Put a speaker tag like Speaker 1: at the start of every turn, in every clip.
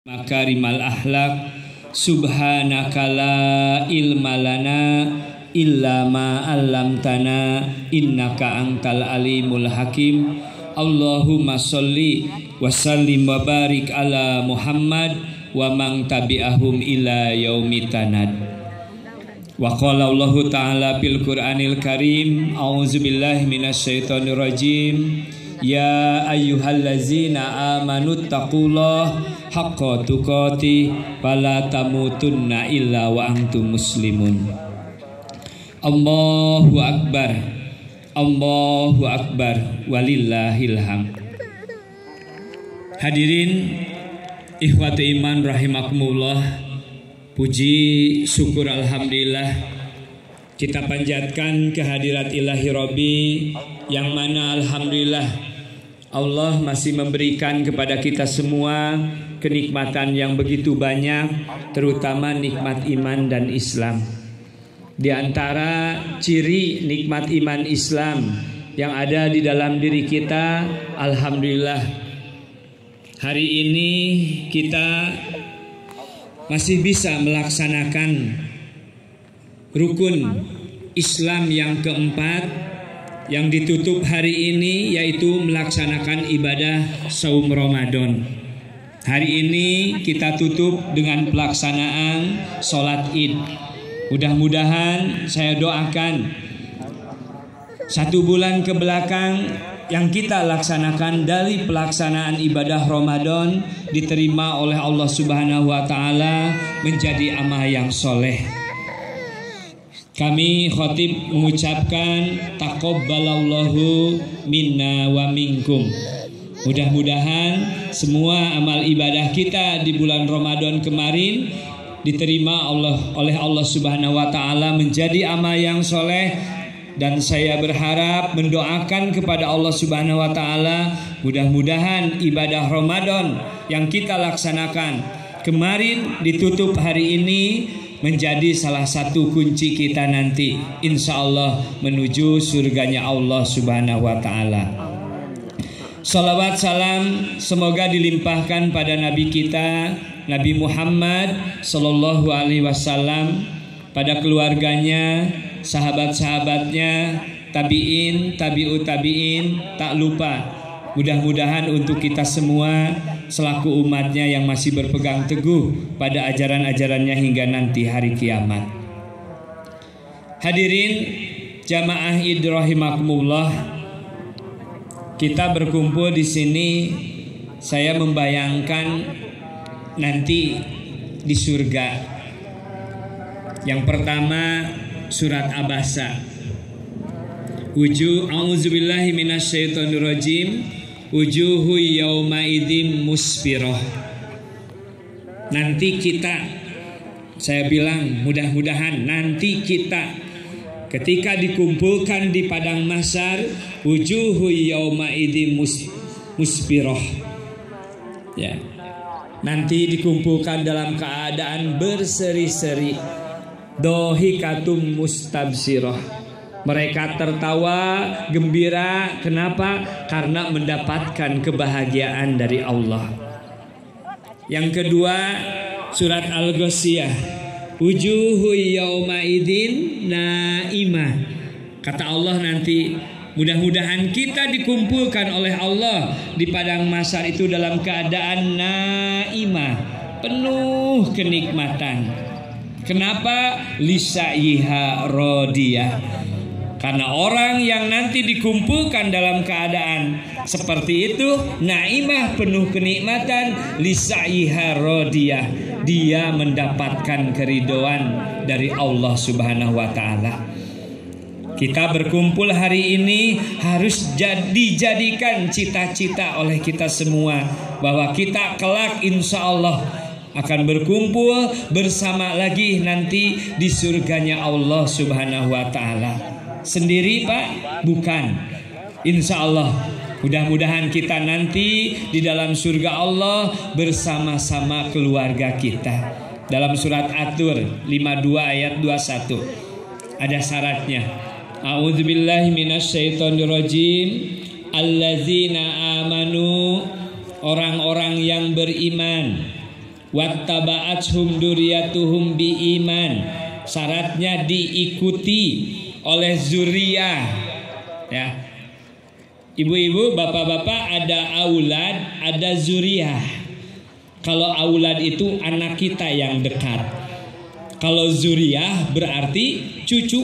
Speaker 1: makarimal akhlak. Subhanaka la ilma lana illa ma 'allamtana innaka antal alimul hakim. Allahumma sholli wa sallim wa barik ala Muhammad wa man tabi'ahum ila yaumitanad. Wa qala Allah ta'ala fil Qur'anil Karim, a'udzubillahi minasyaitonir rajim. Ya ayyuhallazina amanu taqullaha haqqa tuqatih wa la tamutunna illa wa antum muslimun. Allahu akbar, Allahu akbar, walillahil hamd. Hadirin ikhwatu iman rahimakumullah, puji syukur alhamdulillah kita panjatkan kehadirat ilahi Rabbi, yang mana alhamdulillah Allah masih memberikan kepada kita semua kenikmatan yang begitu banyak, terutama nikmat iman dan Islam. Di antara ciri nikmat iman Islam yang ada di dalam diri kita, alhamdulillah hari ini kita masih bisa melaksanakan rukun Islam yang keempat yang ditutup hari ini, yaitu melaksanakan ibadah saum Ramadan. Hari ini kita tutup dengan pelaksanaan sholat Id. Mudah-mudahan saya doakan 1 bulan ke belakang yang kita laksanakan dari pelaksanaan ibadah Ramadan diterima oleh Allah Subhanahu wa Ta'ala menjadi amal yang soleh. Kami khotib mengucapkan taqabbalallahu minna wa minkum. Mudah-mudahan semua amal ibadah kita di bulan Ramadan kemarin diterima oleh Allah Subhanahu wa Ta'ala menjadi amal yang soleh. Dan saya berharap mendoakan kepada Allah Subhanahu wa Ta'ala, mudah-mudahan ibadah Ramadan yang kita laksanakan kemarin ditutup hari ini menjadi salah satu kunci kita nanti insya Allah menuju surganya Allah Subhanahu wa Ta'ala. Salawat salam semoga dilimpahkan pada Nabi kita Nabi Muhammad Sallallahu Alaihi Wasallam, pada keluarganya, sahabat-sahabatnya, tabi'in, tabi'ut tabi'in, tak lupa mudah-mudahan untuk kita semua selaku umatnya yang masih berpegang teguh pada ajaran-ajarannya hingga nanti hari kiamat. Hadirin jamaah Id rahimakumullah, kita berkumpul di sini, saya membayangkan nanti di surga. Yang pertama surat Abasa. A'udzubillahi minasyaitonirrajim. Wujuhu yawma idzim musfiroh. Nanti kita, saya bilang mudah-mudahan nanti kita ketika dikumpulkan di padang mahsyar, wujuhu yawma idzim musfiroh. Ya. Nanti dikumpulkan dalam keadaan berseri-seri. Dohikatum mustabsiroh. Mereka tertawa gembira. Kenapa? Karena mendapatkan kebahagiaan dari Allah. Yang kedua surat Al-Ghasyiyah. Wujuhu yawma idzin naimah. Kata Allah nanti mudah-mudahan kita dikumpulkan oleh Allah di padang mahsyar itu dalam keadaan naimah, penuh kenikmatan. Kenapa? Lisaiha radiyah. Karena orang yang nanti dikumpulkan dalam keadaan seperti itu, naimah, penuh kenikmatan, lisaiha radiyah, dia mendapatkan keridhaan dari Allah Subhanahu wa Ta'ala. Kita berkumpul hari ini harus dijadikan cita-cita oleh kita semua, bahwa kita kelak insya Allah akan berkumpul bersama lagi nanti di surganya Allah Subhanahu wa Ta'ala. Sendiri Pak? Bukan. Insya Allah mudah-mudahan kita nanti di dalam surga Allah bersama-sama keluarga kita. Dalam surat At-Tur 52 ayat 21 ada syaratnya. A'udzubillahi minasyaitonirrajim. Allazina amanu, orang-orang yang beriman. wattaba'athum dzurriyyatuhum biiman. Syaratnya diikuti oleh zuriyah. Ya. Ibu-ibu, bapak-bapak, ada aulad, ada zuriyah. Kalau aulad itu anak kita yang dekat. Kalau zuriyah berarti cucu,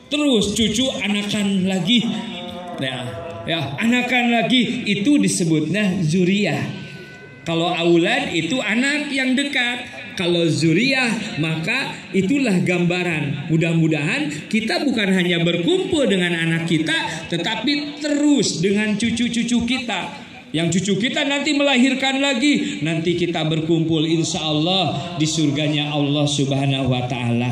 Speaker 1: terus cucu anakan lagi. Ya, anakan lagi, itu disebutnya zuriyah. Kalau aulad itu anak yang dekat. Kalau zuriyah maka itulah gambaran. Mudah-mudahan kita bukan hanya berkumpul dengan anak kita, tetapi terus dengan cucu-cucu kita. Yang cucu kita nanti melahirkan lagi, nanti kita berkumpul insya Allah di surganya Allah Subhanahu wa ta'ala.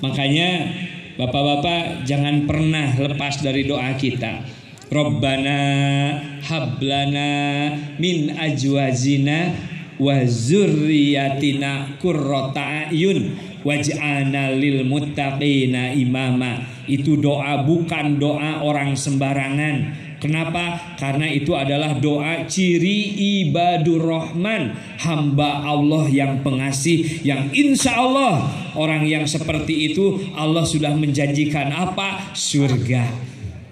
Speaker 1: Makanya bapak-bapak jangan pernah lepas dari doa kita. Rabbana hablana min ajwazina wa zurriyatina qurrata a'yun waj'alna lil muttaqina imama. Itu doa, bukan doa orang sembarangan. Kenapa? Karena itu adalah doa ciri ibadur rahman, hamba Allah yang pengasih, yang insya Allah orang yang seperti itu Allah sudah menjanjikan apa? Surga.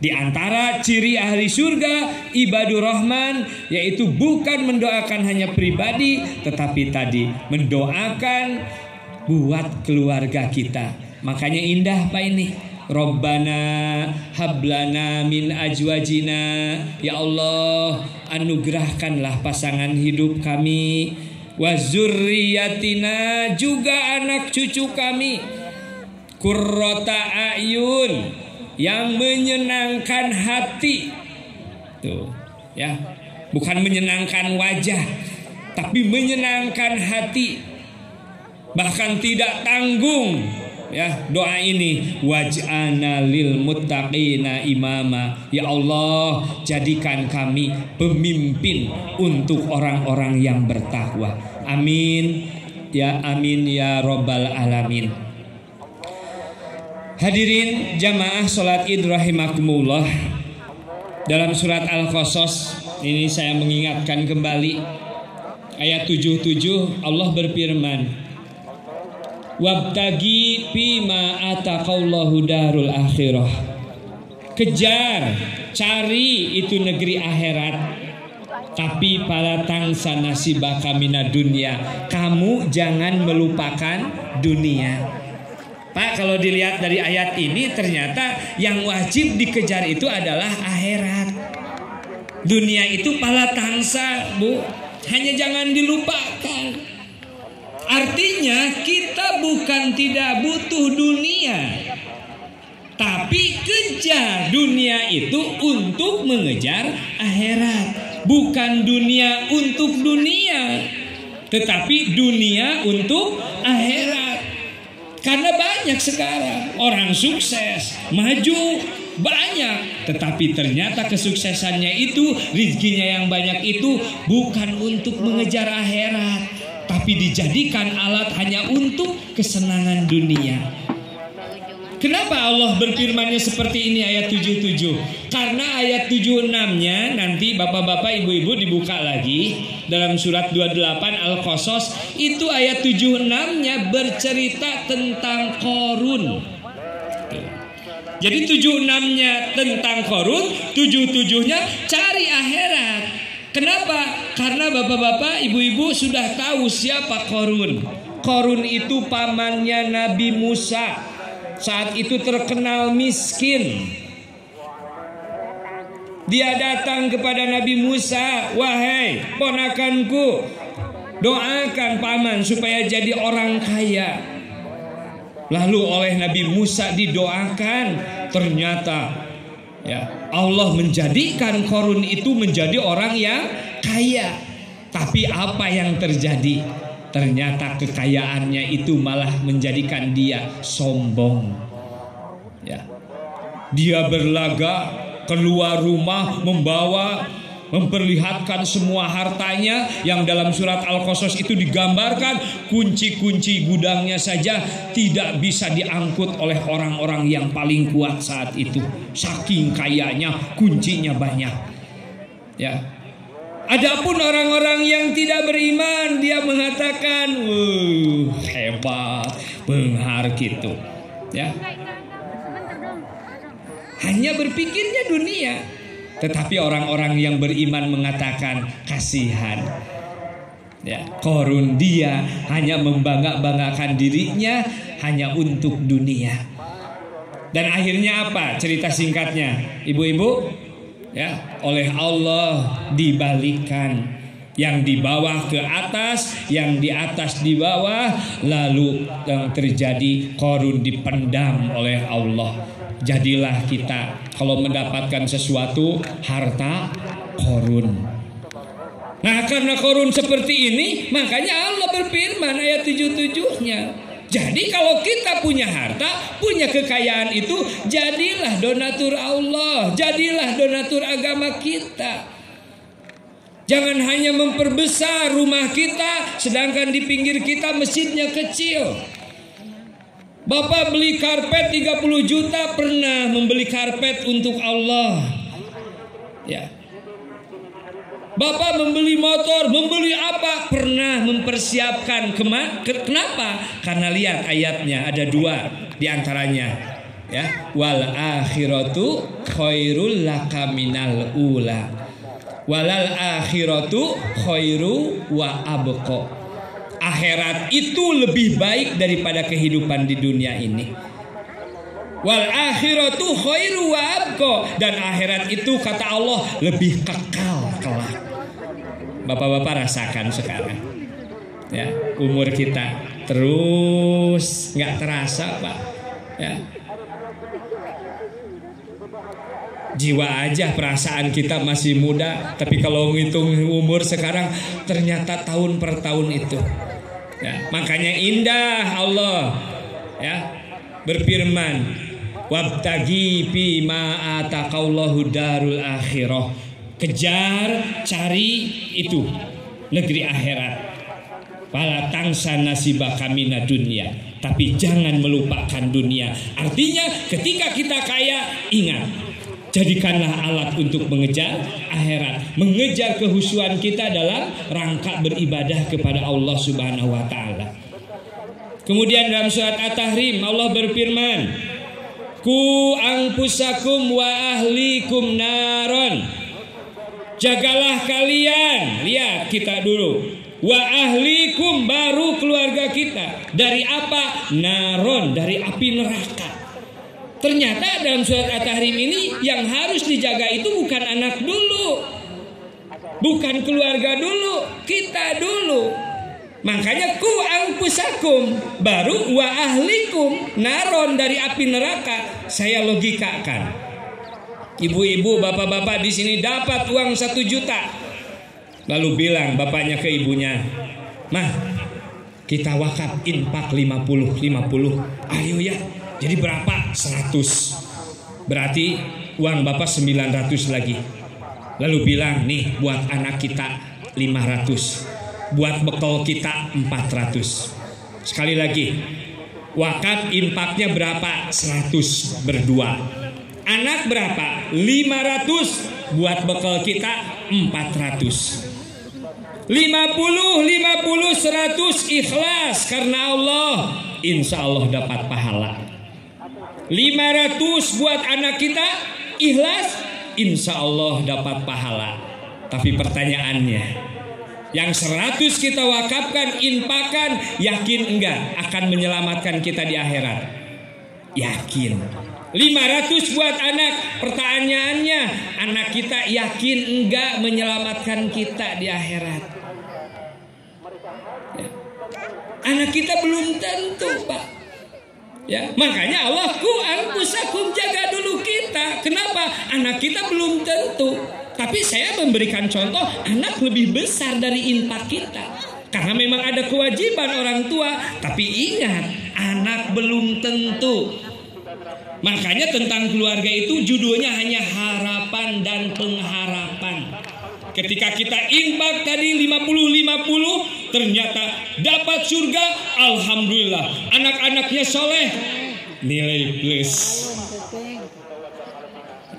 Speaker 1: Di antara ciri ahli surga ibadur rahman, yaitu bukan mendoakan hanya pribadi, tetapi tadi mendoakan buat keluarga kita. Makanya indah Pak ini. Rabbana hablana min ajwajina. Ya Allah, anugerahkanlah pasangan hidup kami, wa zurriyatina, juga anak cucu kami, qurrata a'yun, yang menyenangkan hati. Tuh, ya. Bukan menyenangkan wajah, tapi menyenangkan hati. Bahkan tidak tanggung. Ya, doa ini, waj'alna lil muttaqina imama. Ya Allah, jadikan kami pemimpin untuk orang-orang yang bertakwa. Amin. Ya amin ya rabbal alamin. Hadirin jamaah salat Id rahimakumullah. Dalam surat Al-Qasas ini saya mengingatkan kembali ayat 77, Allah berfirman, wabtagi fima ataqallahu darul akhirah. Kejar, cari itu negeri akhirat. Tapi pada tangsa nasibaka minad dunya, kamu jangan melupakan dunia. Pak, kalau dilihat dari ayat ini ternyata yang wajib dikejar itu adalah akhirat. Dunia itu pala tangsa, Bu. Hanya jangan dilupakan. Artinya kita bukan tidak butuh dunia, tapi kejar dunia itu untuk mengejar akhirat. Bukan dunia untuk dunia, tetapi dunia untuk akhirat. Karena banyak sekarang orang sukses, maju banyak, tetapi ternyata kesuksesannya itu, rezekinya yang banyak itu bukan untuk mengejar akhirat, tapi dijadikan alat hanya untuk kesenangan dunia. Kenapa Allah berfirmannya seperti ini ayat 77? Karena ayat 76-nya nanti bapak-bapak ibu-ibu dibuka lagi dalam surat 28 Al-Qasas, itu ayat 76-nya bercerita tentang Qarun. Jadi 76-nya tentang Qarun, 77-nya cari akhirat. Kenapa? Karena bapak-bapak ibu-ibu sudah tahu siapa Qarun. Qarun itu pamannya Nabi Musa. Saat itu terkenal miskin. Dia datang kepada Nabi Musa, wahai ponakanku, doakan paman supaya jadi orang kaya. Lalu oleh Nabi Musa didoakan, ternyata ya Allah menjadikan Qarun itu menjadi orang yang kaya. Tapi apa yang terjadi? Ternyata kekayaannya itu malah menjadikan dia sombong. Ya. Dia berlaga keluar rumah memperlihatkan semua hartanya, yang dalam surat Al-Qasas itu digambarkan kunci-kunci gudangnya saja tidak bisa diangkut oleh orang-orang yang paling kuat saat itu. Saking kayanya, kuncinya banyak. Ya. Adapun orang-orang yang tidak beriman, dia mengatakan, hebat, benghar gitu. Ya. Hanya berpikirnya dunia. Tetapi orang-orang yang beriman mengatakan, kasihan. Ya, Qarun dia hanya membangga-banggakan dirinya hanya untuk dunia. Dan akhirnya apa cerita singkatnya, ibu-ibu? Ya, oleh Allah dibalikan, yang di bawah ke atas, yang di atas di bawah, lalu yang terjadi Qarun dipendam oleh Allah. Jadilah kita kalau mendapatkan sesuatu harta Qarun. Nah, karena Qarun seperti ini, makanya Allah berfirman ayat 77-nya. Jadi kalau kita punya harta, punya kekayaan itu, jadilah donatur Allah, jadilah donatur agama kita. Jangan hanya memperbesar rumah kita, sedangkan di pinggir kita masjidnya kecil. Bapak beli karpet 30 juta, pernah membeli karpet untuk Allah. Ya. Bapak membeli motor, membeli apa? Pernah mempersiapkan. Kenapa? Karena lihat ayatnya ada 2 diantaranya. Ya, wal akhiratu khairul laka minal ula. Walal akhiratu khairu wa abqa. Akhirat itu lebih baik daripada kehidupan di dunia ini. Wal akhiratu khairu wa abqa. Dan akhirat itu kata Allah lebih kekal kelak. Bapak-bapak rasakan sekarang, ya, umur kita terus nggak terasa, Pak. Ya. Jiwa aja perasaan kita masih muda, tapi kalau ngitung umur sekarang ternyata tahun per tahun itu. Ya, makanya indah Allah, ya, berfirman, wabtagi bima ataqallahu darul akhirah. Kejar, cari itu negeri akhirat. Fala tangsa nasibaka minad dunya. Tapi jangan melupakan dunia. Artinya ketika kita kaya, ingat, jadikanlah alat untuk mengejar akhirat, mengejar kehusuan kita dalam rangka beribadah kepada Allah Subhanahu wa taala. Kemudian dalam surat At-Tahrim Allah berfirman, ku anfusakum wa ahlikum naron. Jagalah kalian, lihat kita dulu, wa ahlikum, baru keluarga kita. Dari apa? Naron, dari api neraka. Ternyata dalam surat At-Tahrim ini yang harus dijaga itu bukan anak dulu, bukan keluarga dulu, kita dulu. Makanya ku anfusakum, baru wa ahlikum, naron, dari api neraka. Saya logikakan. Ibu-ibu, bapak-bapak di sini dapat uang 1 juta. Lalu bilang bapaknya ke ibunya, "Mah, kita wakaf infak 50. Ayo ya. Jadi berapa? 100. Berarti uang bapak 900 lagi." Lalu bilang, "Nih buat anak kita 500. Buat bekal kita 400. Sekali lagi, wakaf infaknya berapa? 100 berdua. Anak berapa? 500. Buat bekal kita 400. 50, 100 ikhlas karena Allah, insya Allah dapat pahala. 500 buat anak kita ikhlas, insya Allah dapat pahala. Tapi pertanyaannya, yang 100 kita wakafkan, infakkan, yakin enggak akan menyelamatkan kita di akhirat? Yakin. 500 buat anak, pertanyaannya, anak kita yakin enggak menyelamatkan kita di akhirat? Ya. Anak kita belum tentu, Pak. Ya, makanya Allah ku anfusakum, jaga dulu kita. Kenapa? Anak kita belum tentu. Tapi saya memberikan contoh, anak lebih besar dari infak kita. Karena memang ada kewajiban orang tua. Tapi ingat, anak belum tentu. Makanya tentang keluarga itu judulnya hanya harapan dan pengharapan. Ketika kita infak tadi 50-50, ternyata dapat surga, alhamdulillah. Anak-anaknya soleh, nilai plus.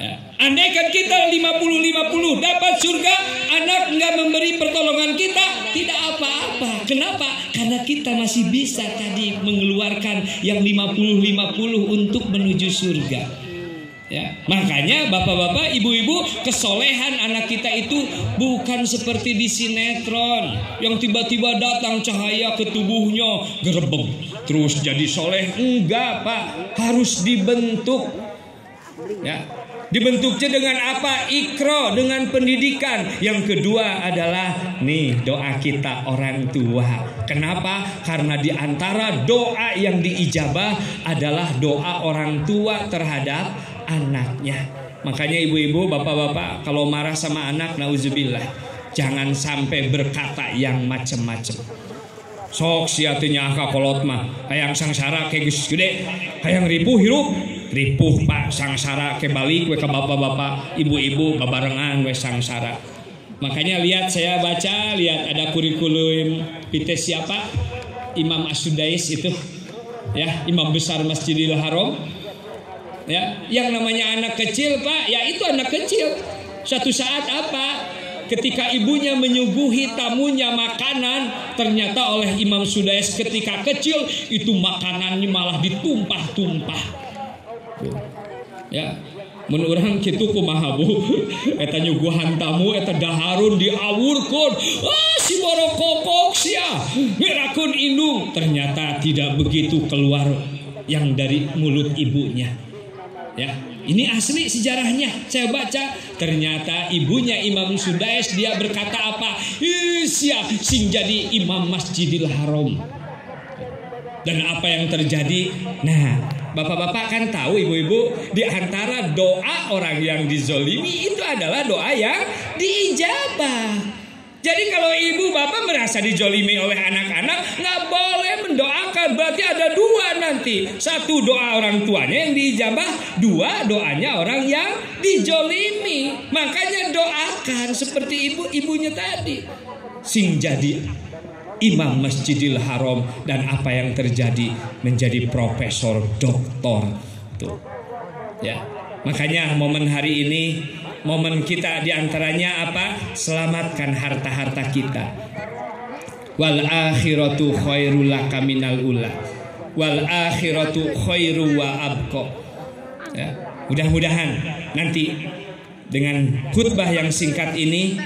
Speaker 1: Ya. Andaikan kita 50-50 dapat surga, anak nggak memberi pertolongan kita, tidak apa-apa. Kenapa? Karena kita masih bisa tadi mengeluarkan yang 50-50 untuk menuju surga. Ya. Makanya bapak-bapak, ibu-ibu, kesolehan anak kita itu bukan seperti di sinetron yang tiba-tiba datang cahaya ke tubuhnya gerebeng terus jadi soleh. Enggak, Pak, harus dibentuk. Ya. Dibentuknya dengan apa? Ikro, dengan pendidikan. Yang kedua adalah nih doa kita orang tua. Kenapa? Karena di antara doa yang diijabah adalah doa orang tua terhadap anaknya. Makanya ibu-ibu, bapak-bapak, kalau marah sama anak, nauzubillah, jangan sampai berkata yang macem-macem. Sok siatinya akak kolot mah hayang sangsara ke geus gede, hayang ripuh hirup ripuh Pak, sangsara ke balik we ke bapak-bapak, ibu-ibu babarengan we sangsara. Makanya lihat, saya baca, lihat ada kurikulum PT siapa? Imam As-Sudais itu, ya, imam besar Masjidil Haram. Ya, yang namanya anak kecil, Pak, ya itu anak kecil. Suatu saat apa? Ketika ibunya menyuguhi tamunya makanan, ternyata oleh Imam Sudais ketika kecil itu makanannya malah ditumpah-tumpah. Ya, mun urang kitu kumaha Bu? Eta nyuguhan tamu eta daharun diawurkeun. Wah, si borokokok sia, mirakeun indung. Ternyata tidak begitu keluar yang dari mulut ibunya. Ya, ini asli sejarahnya. Saya baca, ternyata ibunya Imam Sudais, dia berkata apa? Sia sing jadi imam Masjidil Haram. Dan apa yang terjadi? Nah, bapak-bapak kan tahu, ibu-ibu, di antara doa orang yang dizolimi itu adalah doa yang diijabah. Jadi kalau ibu bapak merasa dijolimi oleh anak-anak, nggak boleh mendoakan. Berarti ada dua nanti. Satu, doa orang tuanya yang diijabah. Dua, doanya orang yang dijolimi. Makanya doakan seperti ibu-ibunya tadi. Sing jadi imam Masjidil Haram, dan apa yang terjadi menjadi profesor doktor. Tuh. Ya. Makanya momen hari ini, momen kita diantaranya apa? Selamatkan harta-harta kita. Wal akhiratu khairul laka minal ula. Wal akhiratu khairu wa abqa. Ya, mudah-mudahan nanti dengan khutbah yang singkat ini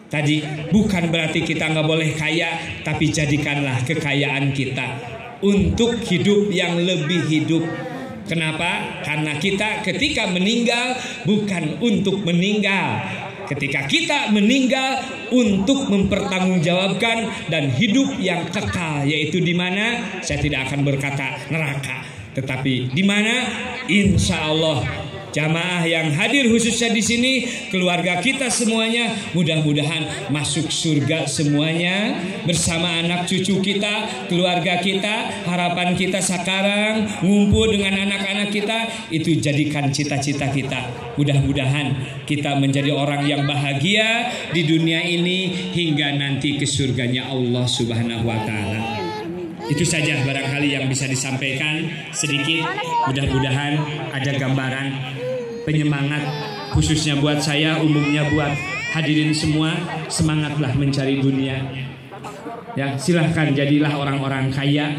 Speaker 1: tadi bukan berarti kita nggak boleh kaya, tapi jadikanlah kekayaan kita untuk hidup yang lebih hidup. Kenapa? Karena kita ketika meninggal bukan untuk meninggal. Ketika kita meninggal untuk mempertanggungjawabkan dan hidup yang kekal, yaitu di mana? Saya tidak akan berkata neraka, tetapi di mana? Insya Allah jamaah yang hadir khususnya di sini, keluarga kita semuanya mudah-mudahan masuk surga semuanya bersama anak cucu kita, keluarga kita. Harapan kita sekarang ngumpul dengan anak-anak kita, itu jadikan cita-cita kita. Mudah-mudahan kita menjadi orang yang bahagia di dunia ini hingga nanti ke surganya Allah Subhanahu wa taala. Itu saja barangkali yang bisa disampaikan sedikit. Mudah-mudahan ada gambaran penyemangat khususnya buat saya, umumnya buat hadirin semua. Semangatlah mencari dunia. Ya, silahkan jadilah orang-orang kaya,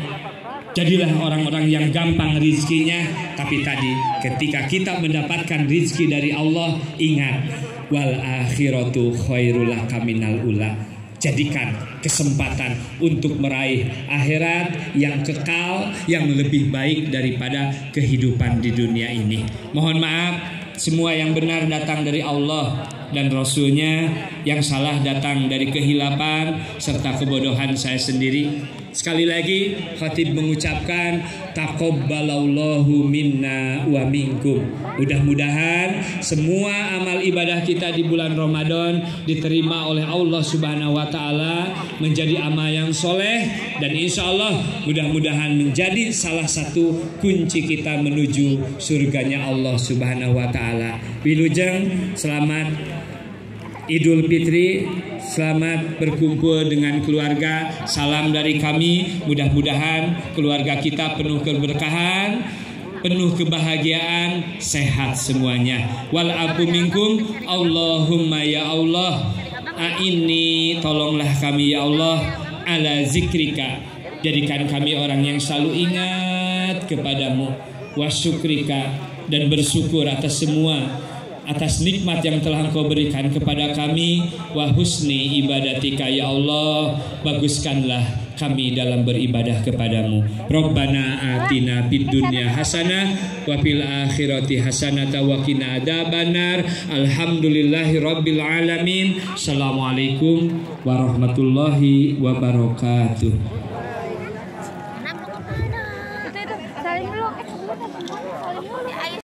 Speaker 1: jadilah orang-orang yang gampang rizkinya. Tapi tadi ketika kita mendapatkan rizki dari Allah, ingat, wal akhiratu khairul laka minal ula. Jadikan kesempatan untuk meraih akhirat yang kekal, yang lebih baik daripada kehidupan di dunia ini. Mohon maaf, semua yang benar datang dari Allah dan Rasulnya, yang salah datang dari kehilapan serta kebodohan saya sendiri. Sekali lagi khatib mengucapkan taqabbalallahu minna wa minkum. Mudah-mudahan semua amal ibadah kita di bulan Ramadan diterima oleh Allah Subhanahu wa taala menjadi amal yang soleh, dan insya Allah mudah-mudahan menjadi salah satu kunci kita menuju surganya Allah Subhanahu wa taala. Wilujeng, selamat Idul Fitri, selamat berkumpul dengan keluarga. Salam dari kami, mudah-mudahan keluarga kita penuh keberkahan, penuh kebahagiaan, sehat semuanya. Wal afu minkum, Allahumma ya Allah, a'inni, tolonglah kami ya Allah, ala zikrika, jadikan kami orang yang selalu ingat kepadamu, wa syukrika, dan bersyukur atas semua, atas nikmat yang telah Engkau berikan kepada kami, wa husni ibadatika ya Allah, baguskanlah kami dalam beribadah kepadamu. Rabbana atina fid dunya hasanah wa fil akhirati hasanah wa qina adzabannar. Alhamdulillahi rabbil alamin. Assalamualaikum warahmatullahi wabarakatuh.